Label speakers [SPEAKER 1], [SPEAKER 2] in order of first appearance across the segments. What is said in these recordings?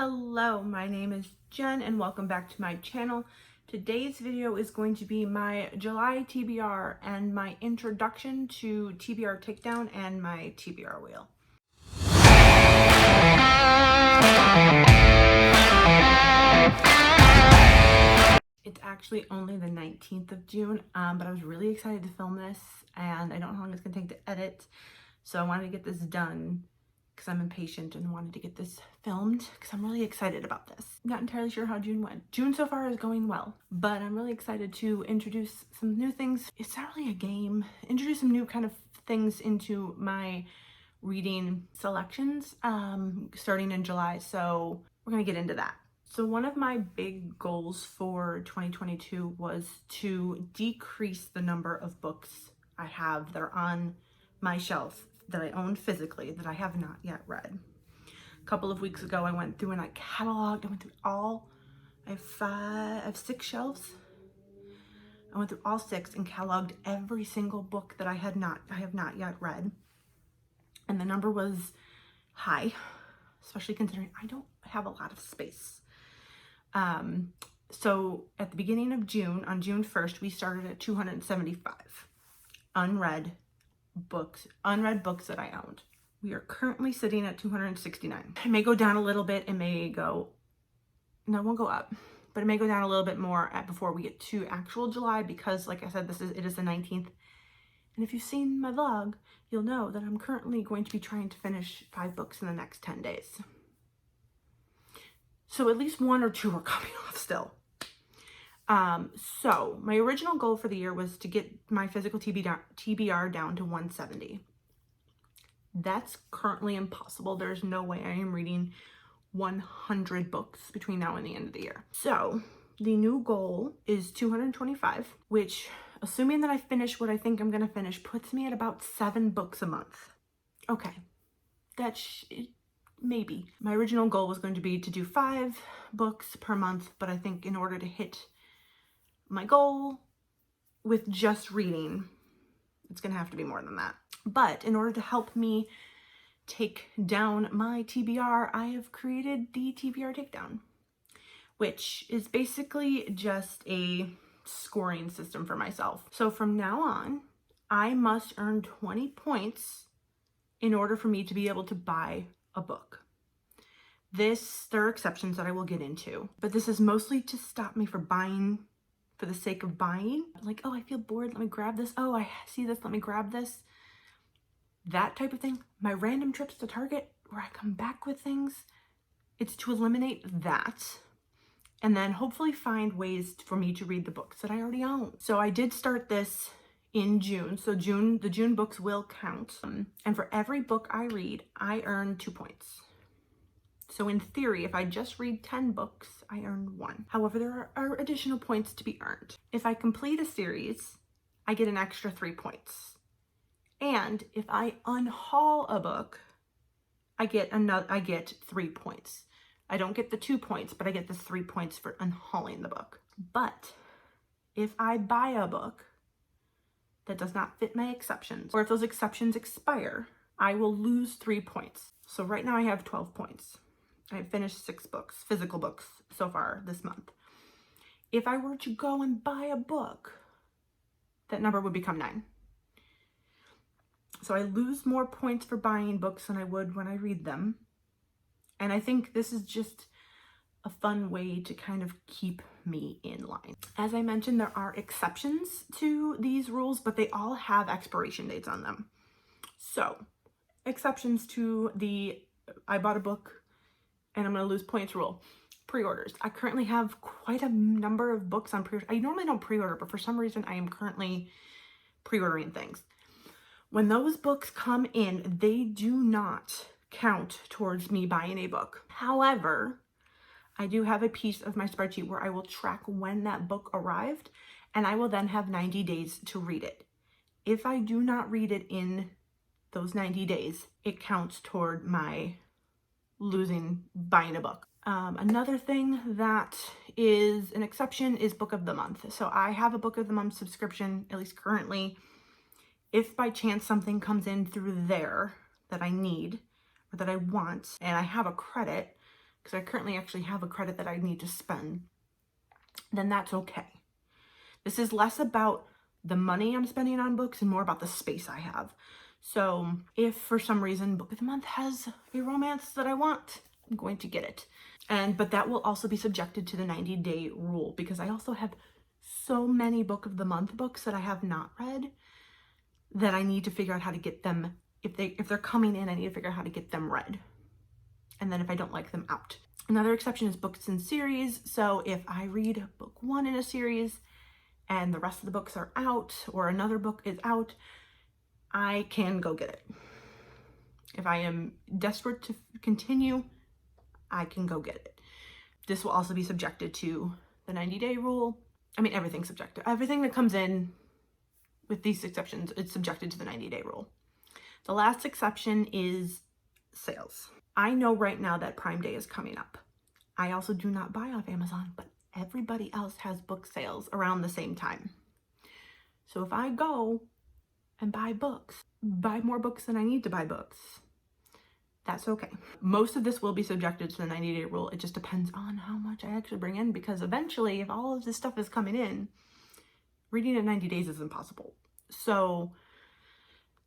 [SPEAKER 1] Hello, my name is Jen and welcome back to my channel. Today's video is going to be my July TBR and my introduction to TBR Takedown and my TBR wheel. It's actually only the 19th of June, but I was really excited to film this and I don't know how long it's going to take to edit, so I wanted to get this done because I'm impatient and wanted to get this filmed because I'm really excited about this. I'm not entirely sure how June went. June so far is going well, but I'm really excited to introduce some new things. It's not really a game. Introduce some new kind of things into my reading selections starting in July, so we're gonna get into that. So one of my big goals for 2022 was to decrease the number of books I have that are on my shelf that I own physically that I have not yet read. A couple of weeks ago, I went through and I cataloged, I went through all, I have 6 shelves. I went through all 6 and cataloged every single book that I have not yet read. And the number was high, especially considering I don't have a lot of space. So at the beginning of June, on June 1st, we started at 275 unread books that I owned. We are currently sitting at 269. It may go down a little bit. It may go, no, it won't go up, but it may go down a little bit more before we get to actual July, because like I said, it is the 19th. And if you've seen my vlog, you'll know that I'm currently going to be trying to finish 5 books in the next 10 days. So at least 1 or 2 are coming off still. So my original goal for the year was to get my physical TBR down to 170. That's currently impossible. There's no way I am reading 100 books between now and the end of the year. So the new goal is 225, which, assuming that I finish what I think I'm going to finish, puts me at about 7 books a month. Okay, that's maybe. My original goal was going to be to do 5 books per month, but I think in order to hit my goal with just reading, it's gonna have to be more than that. But in order to help me take down my TBR, I have created the TBR Takedown, which is basically just a scoring system for myself. So from now on, I must earn 20 points in order for me to be able to buy a book. There are exceptions that I will get into, but this is mostly to stop me from buying for the sake of buying. Like, oh, I feel bored, let me grab this. Oh, I see this, let me grab this. That type of thing. My random trips to Target where I come back with things, it's to eliminate that and then hopefully find ways for me to read the books that I already own. So I did start this in June. So the June books will count. And for every book I read, I earn 2 points. So in theory, if I just read 10 books, I earn 1. However, there are additional points to be earned. If I complete a series, I get an extra 3 points. And if I unhaul a book, I get 3 points. I don't get the 2 points, but I get the 3 points for unhauling the book. But if I buy a book that does not fit my exceptions, or if those exceptions expire, I will lose 3 points. So right now I have 12 points. I've finished 6 books, physical books, so far this month. If I were to go and buy a book, that number would become 9. So I lose more points for buying books than I would when I read them. And I think this is just a fun way to kind of keep me in line. As I mentioned, there are exceptions to these rules, but they all have expiration dates on them. So exceptions to the I bought a book and I'm going to lose points rule. Pre-orders. I currently have quite a number of books on pre-order. I normally don't pre-order, but for some reason I am currently pre-ordering things. When those books come in, they do not count towards me buying a book. However, I do have a piece of my spreadsheet where I will track when that book arrived, and I will then have 90 days to read it. If I do not read it in those 90 days, it counts toward my buying a book. Another thing that is an exception is book of the month. So I have a book of the month subscription, at least currently. If by chance something comes in through there that I need or that I want and I have a credit, because I currently actually have a credit that I need to spend, then that's okay. This is less about the money I'm spending on books and more about the space I have. So if for some reason Book of the Month has a romance that I want, I'm going to get it. But that will also be subjected to the 90-day rule, because I also have so many Book of the Month books that I have not read that I need to figure out how to get them. If they're coming in, I need to figure out how to get them read. And then if I don't like them, out. Another exception is books in series. So if I read book 1 in a series and the rest of the books are out, or another book is out, I can go get it. If I am desperate to continue, I can go get it. This will also be subjected to the 90-day rule. I mean, everything's subjected. Everything that comes in, with these exceptions, it's subjected to the 90-day rule. The last exception is sales. I know right now that Prime Day is coming up. I also do not buy off Amazon, but everybody else has book sales around the same time. So if I go and buy more books than I need to buy books, that's okay. Most of this will be subjected to the 90-day rule. It just depends on how much I actually bring in, because eventually, if all of this stuff is coming in, reading it in 90 days is impossible. So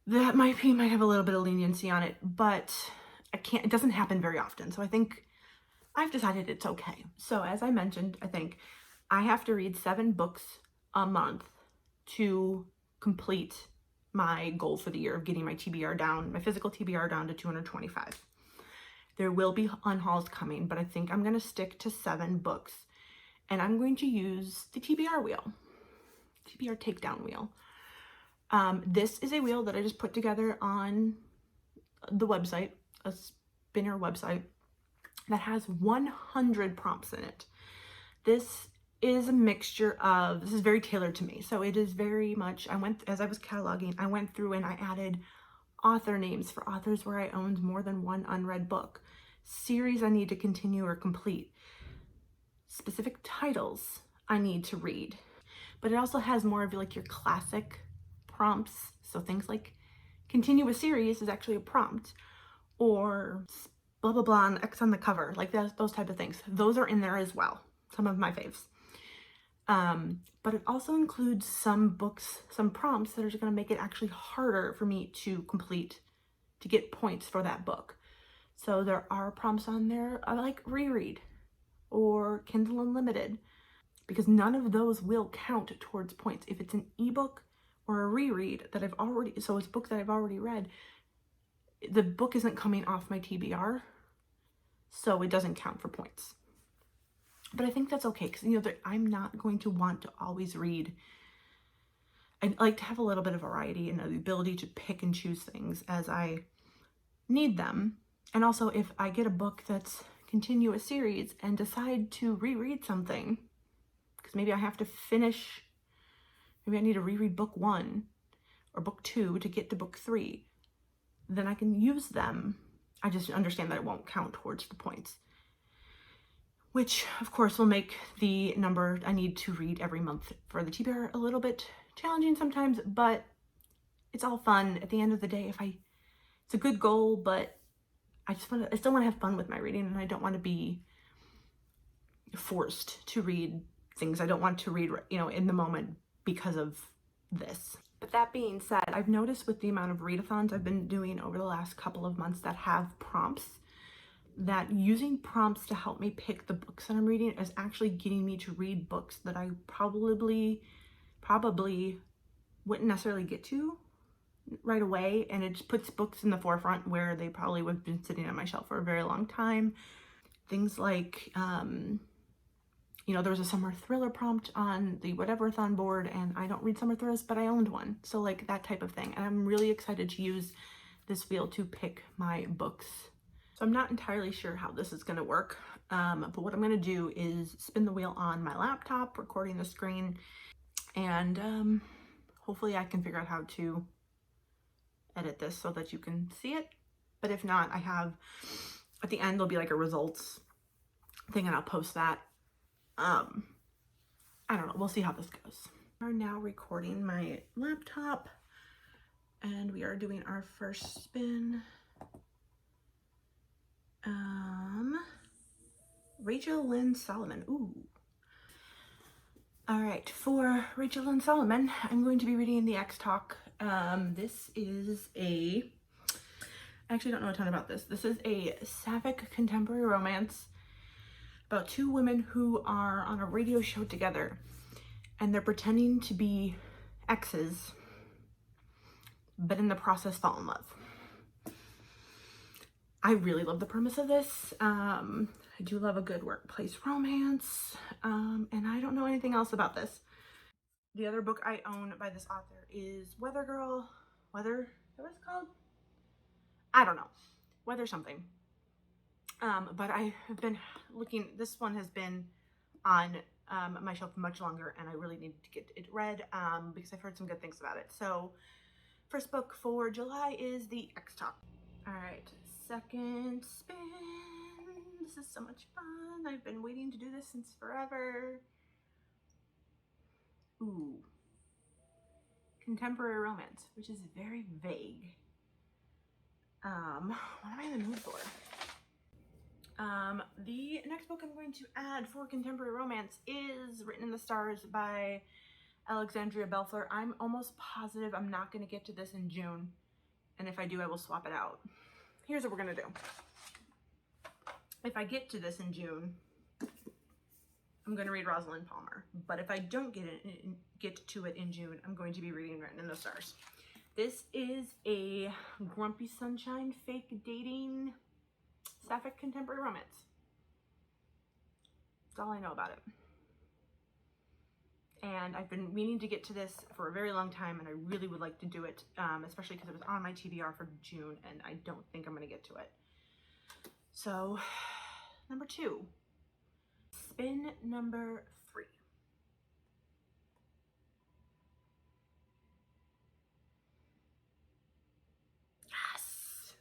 [SPEAKER 1] that might have a little bit of leniency on it, but it doesn't happen very often. So I think I've decided it's okay. So as I mentioned, I think I have to read 7 books a month to complete my goal for the year of getting my TBR down, my physical TBR down to 225. There will be unhauls coming, but I think I'm going to stick to 7 books, and I'm going to use the TBR wheel, TBR Takedown wheel. This is a wheel that I just put together on the website, a spinner website, that has 100 prompts in it. This is a mixture of, this is very tailored to me. So it is very much, as I was cataloging, I went through and I added author names for authors where I owned more than 1 unread book, series I need to continue or complete, specific titles I need to read. But it also has more of like your classic prompts. So things like continue a series is actually a prompt, or blah, blah, blah, and X on the cover, like those type of things. Those are in there as well. Some of my faves. But it also includes some books, some prompts that are just going to make it actually harder for me to complete, to get points for that book. So there are prompts on there like reread or Kindle Unlimited, because none of those will count towards points. If it's an ebook or a reread that so it's a book that I've already read, the book isn't coming off my TBR, so it doesn't count for points. But I think that's okay, because I'm not going to want to always read. I like to have a little bit of variety and the ability to pick and choose things as I need them. And also, if I get a book that's continue a series and decide to reread something, because maybe I have to finish, maybe I need to reread book 1 or book 2 to get to book 3, then I can use them. I just understand that it won't count towards the points, which of course will make the number I need to read every month for the TBR a little bit challenging sometimes, but it's all fun. At the end of the day, it's a good goal, but I still want to have fun with my reading, and I don't want to be forced to read things I don't want to read, in the moment because of this. But that being said, I've noticed with the amount of readathons I've been doing over the last couple of months that have prompts, that using prompts to help me pick the books that I'm reading is actually getting me to read books that I probably wouldn't necessarily get to right away, and it just puts books in the forefront where they probably would have been sitting on my shelf for a very long time. Things like, there was a summer thriller prompt on the Whatever-a-thon board, and I don't read summer thrillers, but I owned one. So like that type of thing. And I'm really excited to use this wheel to pick my books. So I'm not entirely sure how this is going to work, but what I'm going to do is spin the wheel on my laptop, recording the screen, and hopefully I can figure out how to edit this so that you can see it. But if not, at the end there'll be like a results thing, and I'll post that. I don't know, we'll see how this goes. We are now recording my laptop, and we are doing our first spin. Rachel Lynn Solomon. Ooh. All right, for Rachel Lynn Solomon, I'm going to be reading The X Talk. This is I actually don't know a ton about this. This is a sapphic contemporary romance about two women who are on a radio show together, and they're pretending to be exes, but in the process fall in love. I really love the premise of this. I do love a good workplace romance, and I don't know anything else about this. The other book I own by this author is Weather Girl. Weather, what is it called? I don't know. Weather something. But I have been looking, this one has been on my shelf much longer, and I really need to get it read because I've heard some good things about it. So first book for July is The X Talk. All right, second spin. This is so much fun. I've been waiting to do this since forever. Ooh. Contemporary romance, which is very vague. What am I in the mood for? The next book I'm going to add for contemporary romance is Written in the Stars by Alexandria Belfer. I'm almost positive I'm not going to get to this in June, and if I do, I will swap it out. Here's what we're going to do. If I get to this in June, I'm going to read Rosalind Palmer, but if I don't get to it in June, I'm going to be reading Written in the Stars. This is a Grumpy Sunshine fake dating sapphic contemporary romance. That's all I know about it. And I've been meaning to get to this for a very long time, and I really would like to do it, especially because it was on my TBR for June, and I don't think I'm going to get to it. So, number 2. Spin number 3. Yes!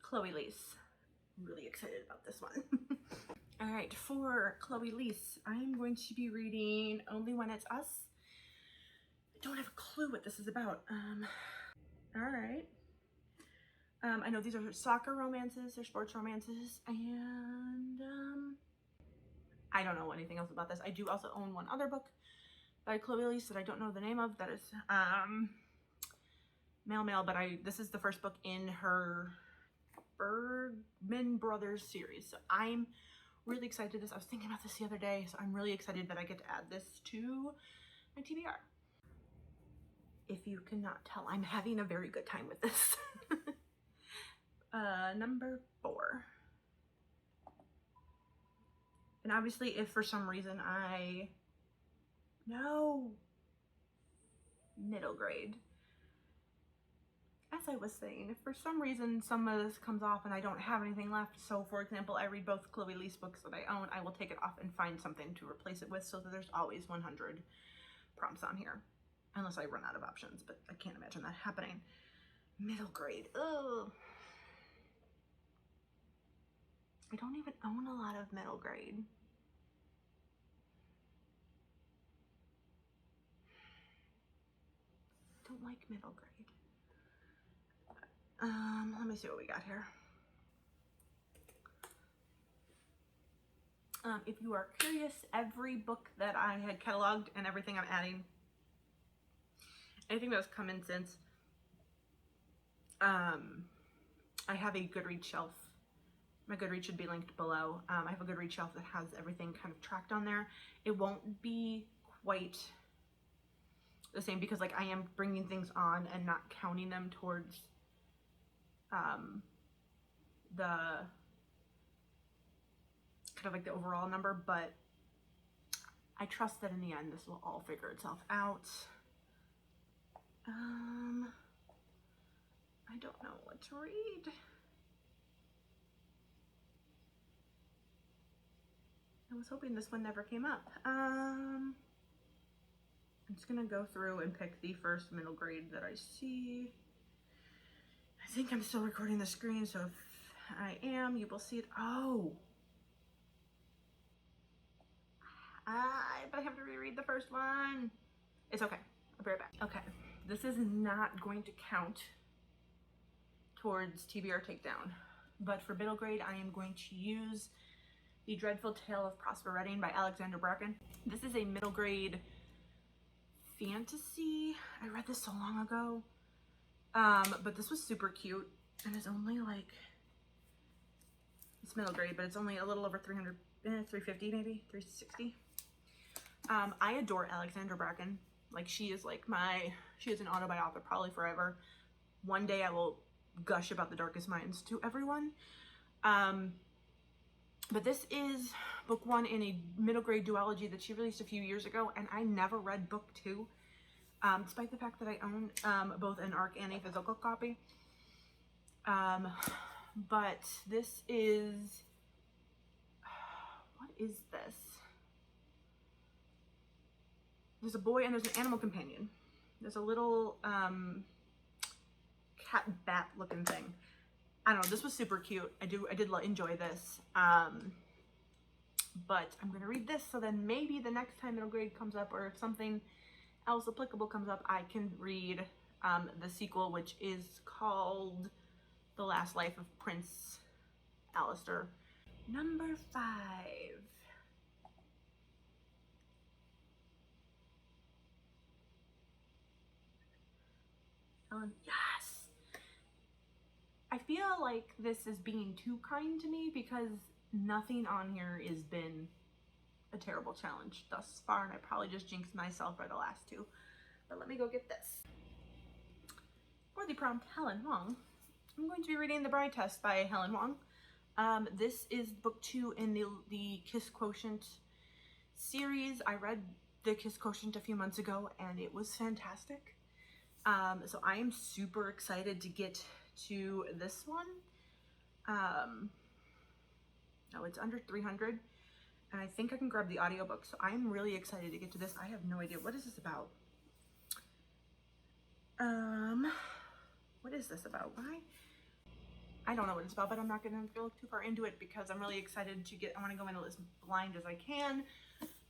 [SPEAKER 1] Chloe Lease. I'm really excited about this one. All right, for Chloe Lease, I'm going to be reading Only When It's Us. I don't have a clue what this is about. All right. I know these are soccer romances, they're sports romances, and I don't know anything else about this. I do also own one other book by Chloe Lease that I don't know the name of. That is Mail, but this is the first book in her Bergman Brothers series. So I'm really excited. I was thinking about this the other day, so I'm really excited that I get to add this to my TBR. If you cannot tell, I'm having a very good time with this. Number 4. And obviously, if for some reason middle grade. As I was saying, if for some reason some of this comes off and I don't have anything left, so for example, I read both Chloe Lease books that I own, I will take it off and find something to replace it with so that there's always 100 prompts on here. Unless I run out of options, but I can't imagine that happening. Middle grade, ugh. I don't even own a lot of middle grade. Don't like middle grade. Let me see what we got here. If you are curious, every book that I had cataloged and everything I'm adding, anything that has come in since, I have a Goodreads shelf. My Goodreads should be linked below. I have a Goodreads shelf that has everything kind of tracked on there. It won't be quite the same because like I am bringing things on and not counting them towards the kind of like the overall number, but I trust that in the end this will all figure itself out. I don't know what to read. I was hoping this one never came up. I'm just gonna go through and pick the first middle grade that I see. I think I'm still recording the screen, so if I am, you will see it. Oh. But I have to reread the first one. It's okay. I'll be right back. Okay. This is not going to count towards TBR Takedown. but for middle grade, I am going to use The Dreadful Tale of Prosper Redding by Alexander Barkin. This is a middle grade fantasy. I read this so long ago, but this was super cute, and it's only like, it's middle grade, but it's only a little over 300, 350 maybe, 360. I adore Alexander Barkin. Like, she is like she is an autobiographer probably forever. One day I will gush about The Darkest Minds to everyone. But this is book 1 in a middle grade duology that she released a few years ago, and I never read book 2, despite the fact that I own both an ARC and a physical copy. But this is, what is this? There's a boy and there's an animal companion. There's a little cat bat looking thing. I don't know, this was super cute. I did enjoy this. But I'm gonna read this, so then maybe the next time middle grade comes up, or if something else applicable comes up, I can read the sequel, which is called The Last Life of Prince Alistair. Number 5. Helen, yes! I feel like this is being too kind to me because nothing on here has been a terrible challenge thus far, and I probably just jinxed myself by the last 2. But let me go get this. For the prompt, Helen, Wong. I'm going to be reading The Bride Test by Helen Wong. This is book 2 in the Kiss Quotient series. I read the Kiss Quotient a few months ago, and it was fantastic. So I am super excited to get to this one. No, it's under 300, and I think I can grab the audiobook, so I'm really excited to get to this. I have no idea. What is this about? What is this about? Why? I don't know what it's about, but I'm not gonna look too far into it because I'm really excited to I want to go in as blind as I can,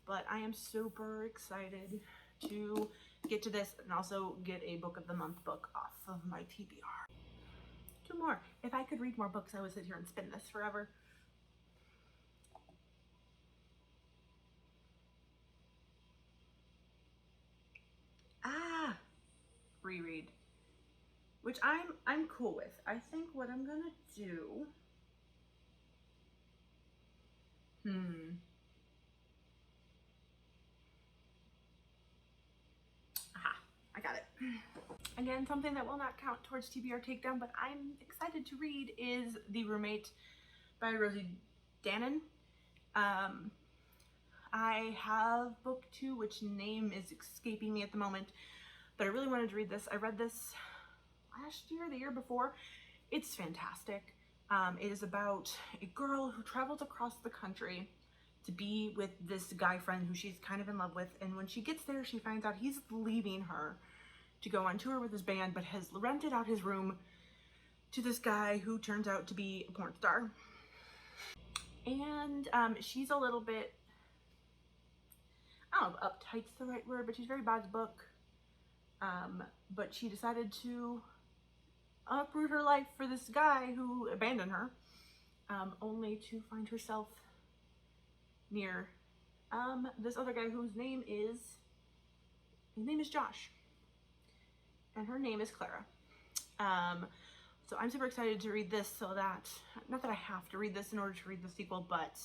[SPEAKER 1] but I am super excited to get to this and also get a book of the month book off of my TBR. 2 more. If I could read more books, I would sit here and spin this forever. Reread, which I'm cool with. I think what I'm gonna do, aha, I got it. Again, something that will not count towards TBR Takedown, but I'm excited to read, is The Roommate by Rosie Dannon. I have book 2, which name is escaping me at the moment, but I really wanted to read this. I read this last year, the year before. It's fantastic. It is about a girl who travels across the country to be with this guy friend who she's kind of in love with, and when she gets there, she finds out he's leaving her to go on tour with his band, but has rented out his room to this guy who turns out to be a porn star. And she's a little bit, I don't know if uptight's the right word, but she's very bad book. But she decided to uproot her life for this guy who abandoned her, only to find herself near this other guy whose name is Josh, and her name is Clara. So I'm super excited to read this, so that, not that I have to read this in order to read the sequel, but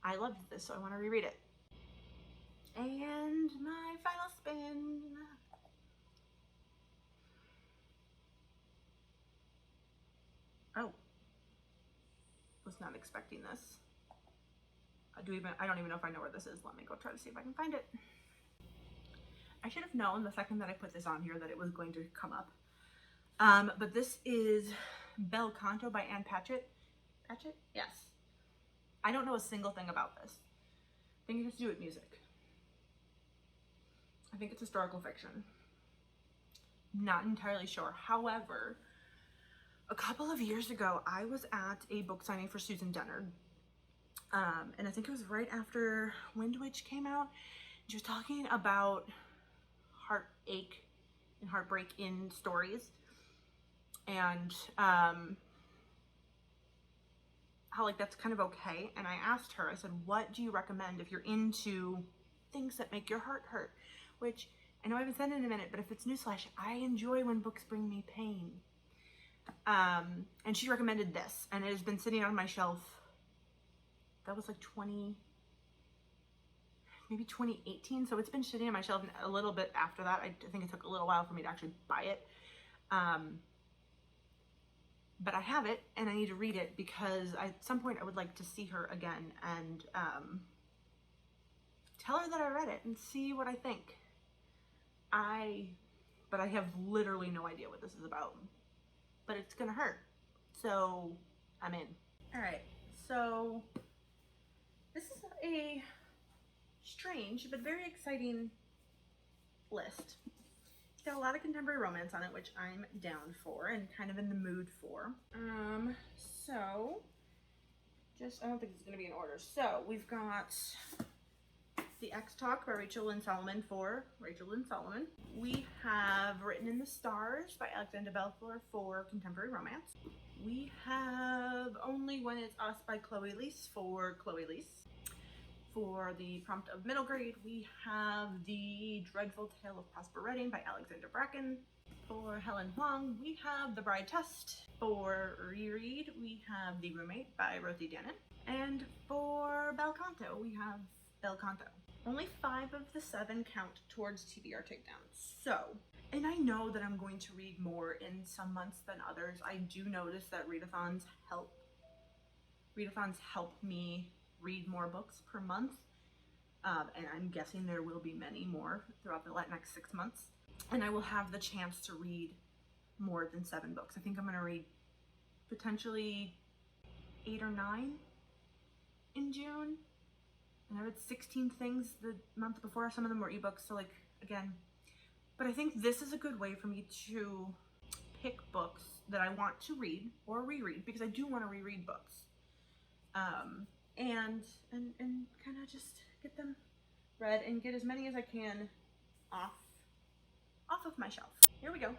[SPEAKER 1] I loved this, so I want to reread it. And my final spin. Oh, was not expecting this. I don't even know if I know where this is. Let me go try to see if I can find it. I should have known the second that I put this on here that it was going to come up. But this is Bel Canto by Ann Patchett. Patchett? Yes. I don't know a single thing about this. I think it has to do with music. I think it's historical fiction. Not entirely sure. However, a couple of years ago, I was at a book signing for Susan Dennard. And I think it was right after Wind Witch came out. She was talking about heartache and heartbreak in stories. And how like that's kind of okay. And I asked her, I said, what do you recommend if you're into things that make your heart hurt? Which I know I haven't said it in a minute, but if it's newsflash, I enjoy when books bring me pain. And she recommended this, and it has been sitting on my shelf. That was like maybe 2018. So it's been sitting on my shelf a little bit after that. I think it took a little while for me to actually buy it. But I have it and I need to read it because at some point I would like to see her again and tell her that I read it and see what I think. But I have literally no idea what this is about. But it's gonna hurt. So I'm in. All right, so this is a strange but very exciting list. It's got a lot of contemporary romance on it, which I'm down for and kind of in the mood for. So I don't think it's gonna be in order. So we've got The X Talk by Rachel Lynn Solomon for Rachel Lynn Solomon. We have Written in the Stars by Alexandra Belfour for contemporary romance. We have Only When It's Us by Chloe Leese for Chloe Leese. For the prompt of middle grade, we have The Dreadful Tale of Prosper Redding by Alexandra Bracken. For Helen Wong, we have The Bride Test. For reread, we have The Roommate by Rosie Dannon. And for Bel Canto, we have Bel Canto. Only 5 of the 7 count towards TBR takedowns. So, and I know that I'm going to read more in some months than others. I do notice that readathons help me read more books per month. And I'm guessing there will be many more throughout the next 6 months. And I will have the chance to read more than 7 books. I think I'm gonna read potentially 8 or 9 in June. And I read 16 things the month before. Some of them were ebooks, so like, again. But I think this is a good way for me to pick books that I want to read or reread, because I do want to reread books. And kind of just get them read and get as many as I can off of my shelf. Here we go.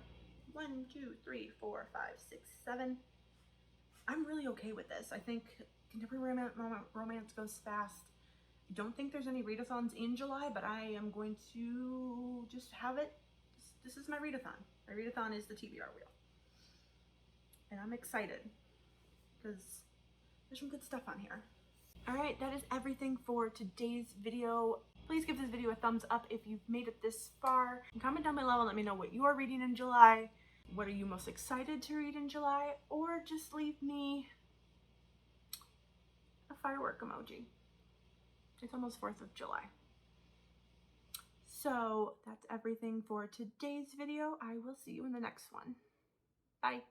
[SPEAKER 1] 1, 2, 3, 4, 5, 6, 7. I'm really okay with this. I think contemporary romance goes fast. I don't think there's any readathons in July, but I am going to just have it. This is my readathon. My readathon is the TBR wheel. And I'm excited because there's some good stuff on here. All right, that is everything for today's video. Please give this video a thumbs up if you've made it this far. And comment down below and let me know what you are reading in July. What are you most excited to read in July? Or just leave me a firework emoji. It's almost 4th of July. So that's everything for today's video. I will see you in the next one. Bye.